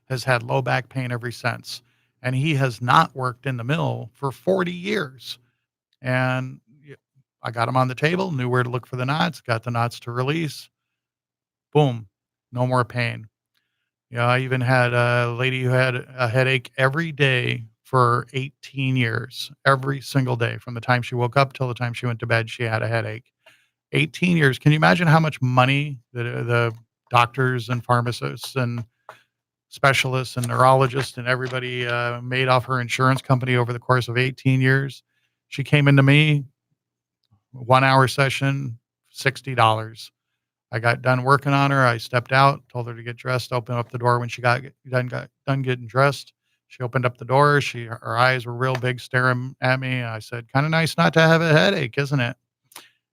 has had low back pain ever since. And he has not worked in the mill for 40 years. And I got him on the table, knew where to look for the knots, got the knots to release. Boom, no more pain. I even had a lady who had a headache every day for 18 years. Every single day from the time she woke up till the time she went to bed, she had a headache. 18 years. Can you imagine how much money the doctors and pharmacists and specialists and neurologists and everybody made off her insurance company over the course of 18 years? She came into me, 1 hour session, $60. I got done working on her. I stepped out, told her to get dressed, open up the door when she got done getting dressed. She opened up the door. Her eyes were real big, staring at me. I said, "Kind of nice not to have a headache, isn't it?"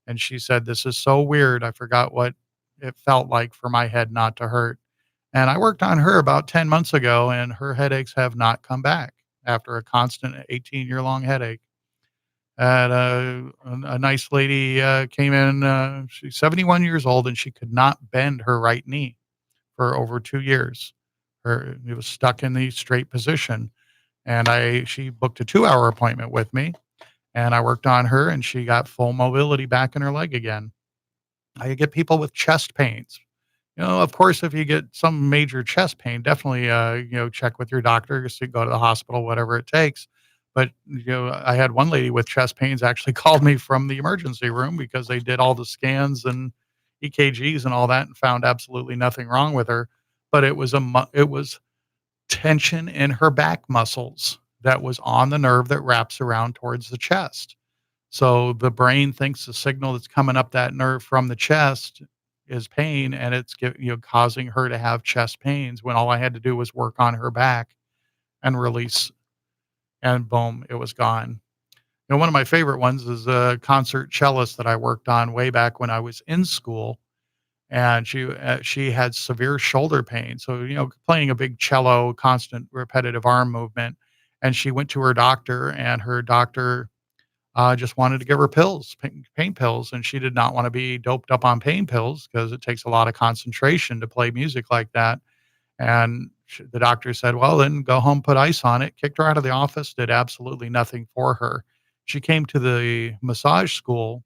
And she said, "This is so weird. I forgot what it felt like for my head not to hurt." And I worked on her about 10 months ago, and her headaches have not come back after a constant 18-year-long headache. And a nice lady came in. She's 71 years old, and she could not bend her right knee for over 2 years. It was stuck in the straight position. And she booked a 2 hour appointment with me, and I worked on her, and she got full mobility back in her leg again. I get people with chest pains. Of course, if you get some major chest pain, definitely, check with your doctor, just to go to the hospital, whatever it takes. But, I had one lady with chest pains actually called me from the emergency room because they did all the scans and EKGs and all that and found absolutely nothing wrong with her. But it was tension in her back muscles that was on the nerve that wraps around towards the chest. So the brain thinks the signal that's coming up that nerve from the chest is pain, and it's causing her to have chest pains when all I had to do was work on her back and release, and boom, it was gone. One of my favorite ones is a concert cellist that I worked on way back when I was in school, and she had severe shoulder pain. So, playing a big cello, constant repetitive arm movement, and she went to her doctor, and her doctor just wanted to give her pills, pain pills, and she did not want to be doped up on pain pills because it takes a lot of concentration to play music like that. And the doctor said, "Well, then go home, put ice on it." Kicked her out of the office, did absolutely nothing for her. She came to the massage school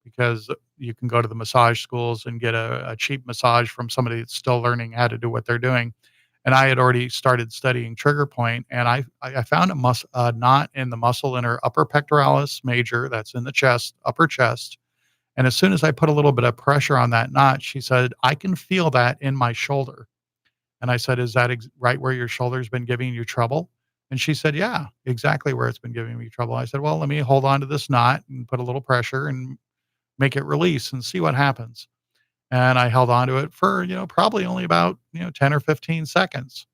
because you can go to the massage schools and get a cheap massage from somebody that's still learning how to do what they're doing. And I had already started studying trigger point, and I found a knot in the muscle in her upper pectoralis major, that's in the chest, upper chest. And as soon as I put a little bit of pressure on that knot, she said, "I can feel that in my shoulder." And I said, "Is that right where your shoulder's been giving you trouble?" And she said, "Yeah, exactly where it's been giving me trouble." I said, "Well, let me hold on to this knot and put a little pressure and make it release and see what happens." And I held on to it for, probably only about, 10 or 15 seconds.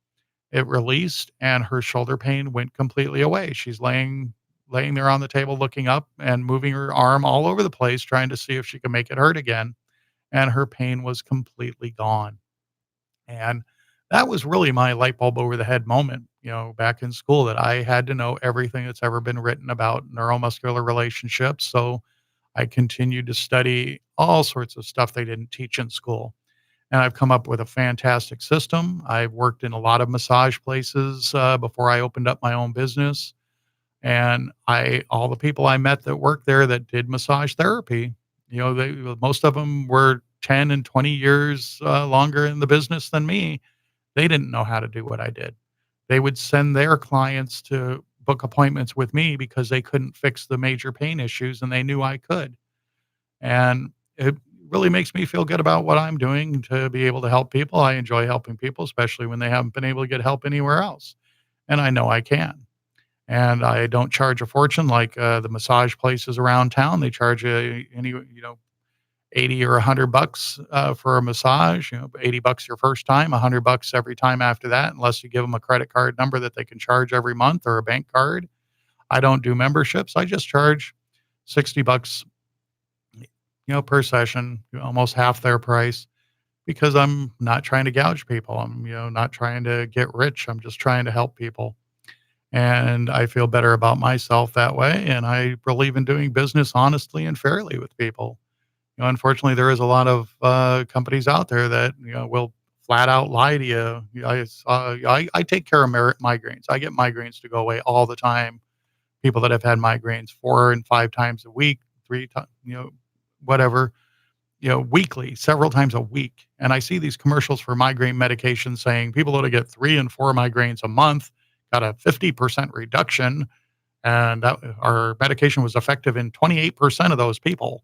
It released and her shoulder pain went completely away. She's laying there on the table looking up and moving her arm all over the place trying to see if she can make it hurt again, and her pain was completely gone. And that was really my light bulb over the head moment, back in school, that I had to know everything that's ever been written about neuromuscular relationships. So I continued to study all sorts of stuff they didn't teach in school. And I've come up with a fantastic system. I've worked in a lot of massage places before I opened up my own business. And all the people I met that worked there that did massage therapy, most of them were 10 and 20 years longer in the business than me. They didn't know how to do what I did. They would send their clients to book appointments with me because they couldn't fix the major pain issues and they knew I could. And it really makes me feel good about what I'm doing to be able to help people. I enjoy helping people, especially when they haven't been able to get help anywhere else. And I know I can. And I don't charge a fortune like the massage places around town. They charge you 80 or $100 for a massage, 80 bucks your first time, $100 every time after that, unless you give them a credit card number that they can charge every month or a bank card. I don't do memberships. I just charge 60 bucks, per session, almost half their price, because I'm not trying to gouge people. I'm, not trying to get rich. I'm just trying to help people. And I feel better about myself that way. And I believe in doing business honestly and fairly with people. Unfortunately, there is a lot of companies out there that, will flat out lie to you. I take care of migraines. I get migraines to go away all the time. People that have had migraines 4 and 5 times a week, 3 times, whatever, weekly, several times a week. And I see these commercials for migraine medication saying people that get 3 and 4 migraines a month got a 50% reduction, and that our medication was effective in 28% of those people.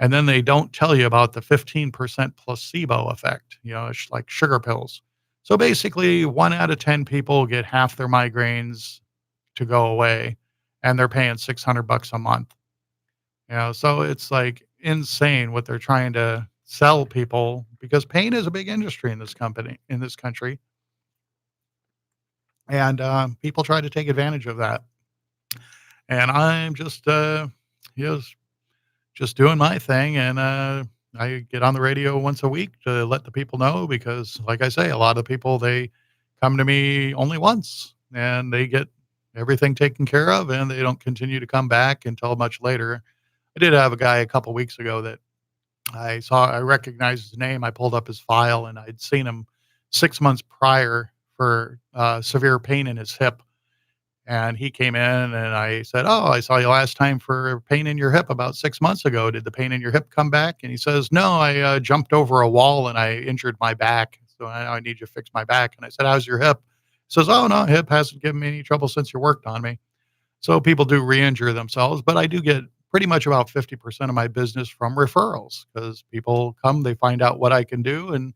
And then they don't tell you about the 15% placebo effect, it's like sugar pills. So basically, 1 out of 10 people get half their migraines to go away, and they're paying $600 a month. So it's like insane what they're trying to sell people, because pain is a big industry in this country, and people try to take advantage of that. And I'm just doing my thing, and I get on the radio once a week to let the people know, because, like I say, a lot of people, they come to me only once and they get everything taken care of, and they don't continue to come back until much later. I did have a guy a couple weeks ago that I recognized his name. I pulled up his file, and I'd seen him 6 months prior for severe pain in his hip. And he came in, and I said, "Oh, I saw you last time for pain in your hip about 6 months ago. Did the pain in your hip come back?" And he says, "No, I jumped over a wall and I injured my back. So I need you to fix my back." And I said, "How's your hip?" He says, "Oh, no, hip hasn't given me any trouble since you worked on me." So people do re-injure themselves, but I do get pretty much about 50% of my business from referrals, because people come, they find out what I can do, and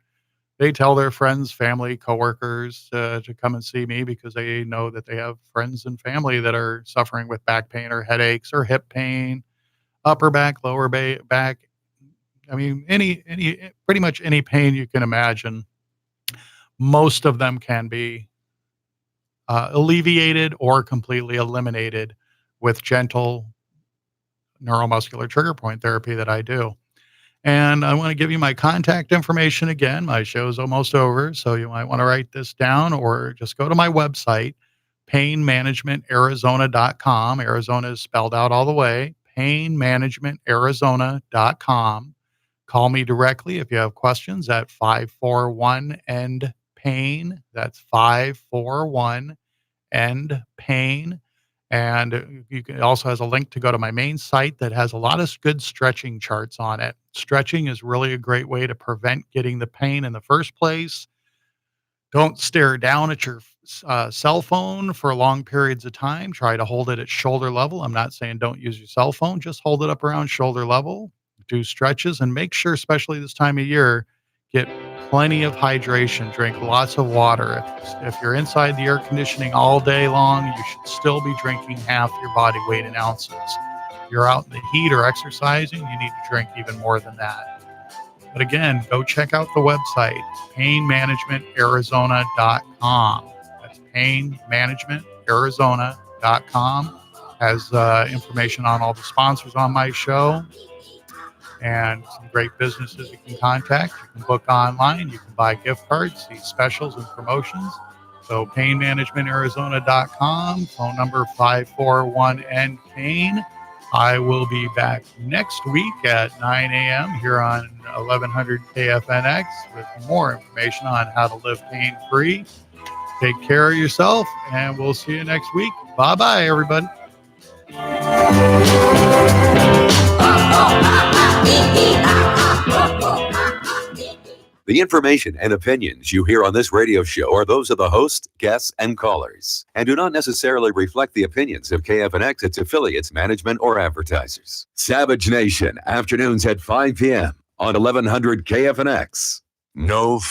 they tell their friends, family, coworkers to come and see me, because they know that they have friends and family that are suffering with back pain or headaches or hip pain, upper back, lower back. I mean, pretty much any pain you can imagine. Most of them can be alleviated or completely eliminated with gentle neuromuscular trigger point therapy that I do. And I want to give you my contact information again. My show's almost over, so you might want to write this down, or just go to my website, painmanagementarizona.com. Arizona is spelled out all the way, painmanagementarizona.com. Call me directly if you have questions at 541-END-PAIN. That's 541-END-PAIN. And you can also has a link to go to my main site that has a lot of good stretching charts on it. Stretching is really a great way to prevent getting the pain in the first place. Don't stare down at your cell phone for long periods of time. Try to hold it at shoulder level. I'm not saying don't use your cell phone. Just hold it up around shoulder level. Do stretches, and make sure, especially this time of year, get plenty of hydration. Drink lots of water. If you're inside the air conditioning all day long, you should still be drinking half your body weight in ounces. If you're out in the heat or exercising, you need to drink even more than that. But again, go check out the website, painmanagementarizona.com. That's painmanagementarizona.com. Has information on all the sponsors on my show, and some great businesses you can contact. You can book online. You can buy gift cards, see specials and promotions. So painmanagementarizona.com, phone number 541-END-PAIN. I will be back next week at 9 a.m. here on 1100 KFNX with more information on how to live pain-free. Take care of yourself, and we'll see you next week. Bye-bye, everybody. The information and opinions you hear on this radio show are those of the host, guests, and callers, and do not necessarily reflect the opinions of KFNX, its affiliates, management, or advertisers. Savage Nation, afternoons at 5 p.m. on 1100 KFNX. No